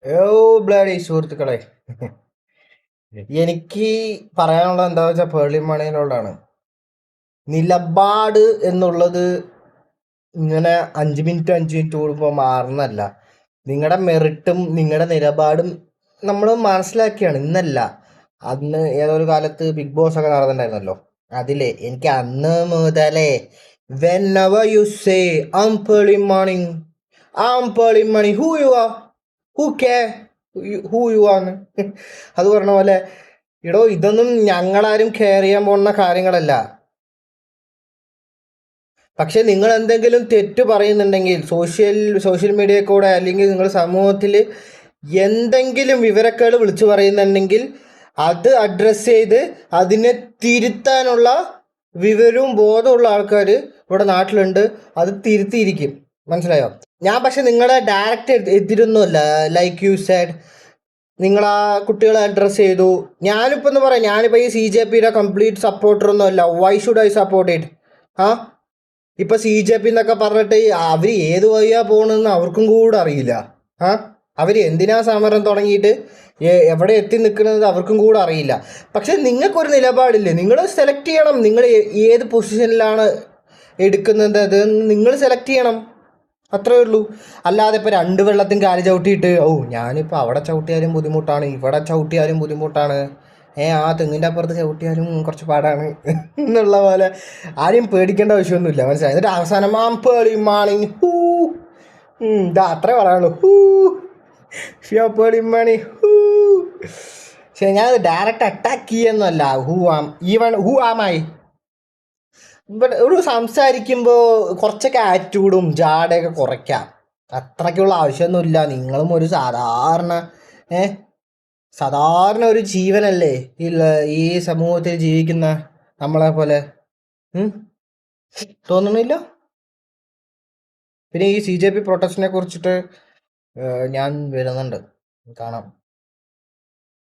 ഓ bloody സുഹൃത്തുക്കളെ, എനിക്ക് പറയാനുള്ളത് എന്താ വെച്ചാൽ പേർളി മണിനോടാണ്. നിലപാട് എന്നുള്ളത് ഇങ്ങനെ 5 മിനിറ്റ് കൂടുമ്പോൾ മാറുന്നല്ല. നിങ്ങളുടെ മെറിറ്റും നിങ്ങളുടെ നിലപാടും നമ്മൾ മനസ്സിലാക്കിയാണ്. ഇന്നല്ല, അന്ന് ഏതൊരു കാലത്ത് ബിഗ് ബോസ് ഒക്കെ നടന്നിട്ടുണ്ടായിരുന്നല്ലോ. അതിലെ എനിക്ക് അന്ന് മുതലേ whenever you say I'm Pearly Morning, I'm Pearly Money, who you are, who care, who you are അത് പറഞ്ഞ പോലെ ഇടോ, ഇതൊന്നും ഞങ്ങളാരും കെയർ ചെയ്യാൻ പോകുന്ന കാര്യങ്ങളല്ല. പക്ഷെ നിങ്ങൾ എന്തെങ്കിലും തെറ്റ് പറയുന്നുണ്ടെങ്കിൽ സോഷ്യൽ മീഡിയയിൽ കൂടെ അല്ലെങ്കിൽ നിങ്ങൾ സമൂഹത്തിൽ എന്തെങ്കിലും വിവരക്കേട് വിളിച്ചു പറയുന്നുണ്ടെങ്കിൽ അത് അഡ്രസ്സ് ചെയ്ത് അതിനെ തിരുത്താനുള്ള വിവരവും ബോധമുള്ള ആൾക്കാർ ഇവിടെ നാട്ടിലുണ്ട്. അത് തിരുത്തിയിരിക്കും, മനസ്സിലായോ? ഞാൻ പക്ഷെ നിങ്ങളെ ഡയറക്റ്റ് എതിരൊന്നുമല്ല. ലൈക്ക് യു സാഡ്, നിങ്ങൾ ആ കുട്ടികളെ അഡ്രസ്സ് ചെയ്തു. ഞാനിപ്പോൾ എന്ന് പറയാം, ഞാനിപ്പോൾ ഈ CJPയുടെ കംപ്ലീറ്റ് സപ്പോർട്ടറൊന്നും അല്ല. Why should I support it? ആ ഇപ്പൊ CJP എന്നൊക്കെ പറഞ്ഞിട്ട് അവർ ഏത് വഴിയാ പോകണമെന്ന് അവർക്കും കൂടെ അറിയില്ല. ആ അവർ എന്തിനാ സമരം തുടങ്ങിയിട്ട് എവിടെ എത്തി നിൽക്കുന്നത് അവർക്കും കൂടെ അറിയില്ല. പക്ഷെ നിങ്ങൾക്കൊരു നിലപാടില്ലേ? നിങ്ങൾ സെലക്ട് ചെയ്യണം. നിങ്ങൾ ഏത് പൊസിഷനിലാണ് എടുക്കുന്നത് അത് നിങ്ങൾ സെലക്ട് ചെയ്യണം. അത്രേ ഉള്ളൂ. അല്ലാതെ ഇപ്പോൾ രണ്ട് വെള്ളത്തിൽ കാല് ചവിട്ടിയിട്ട് ഞാനിപ്പോൾ അവിടെ ചവിട്ടിയാലും ബുദ്ധിമുട്ടാണ്, ഇവിടെ ചവിട്ടിയാലും ബുദ്ധിമുട്ടാണ്, ആ തെങ്ങിൻ്റെ അപ്പുറത്ത് ചവിട്ടിയാലും കുറച്ച് പാടാണ് എന്നുള്ള പോലെ ആരെയും പേടിക്കേണ്ട ആവശ്യമൊന്നുമില്ല, മനസ്സിലായി? എന്നിട്ട് അവസാനം പേളി മാണി ഹൂ, ഇതാ അത്രേ പറയാനുള്ളൂ. പേളി മാണി ഹൂ. പക്ഷേ ഞാൻ ഡയറക്റ്റ് അറ്റാക്ക് ചെയ്യുന്നല്ല. ഹൂ ആമായി ബട്ട് ഒരു സംസാരിക്കുമ്പോൾ കുറച്ചൊക്കെ ആറ്റിറ്റ്യൂഡും ജാടയൊക്കെ കുറയ്ക്കാം. അത്രയ്ക്കുള്ള ആവശ്യമൊന്നുമില്ല. നിങ്ങളും ഒരു സാധാരണ സാധാരണ ഒരു ജീവനല്ലേ ഈ സമൂഹത്തിൽ ജീവിക്കുന്ന നമ്മളെ പോലെ. തോന്നണില്ല? പിന്നെ ഈ CJP പ്രൊട്ടസ്റ്റിനെ കുറിച്ചിട്ട് ഞാൻ വരുന്നുണ്ട്, കാണാം.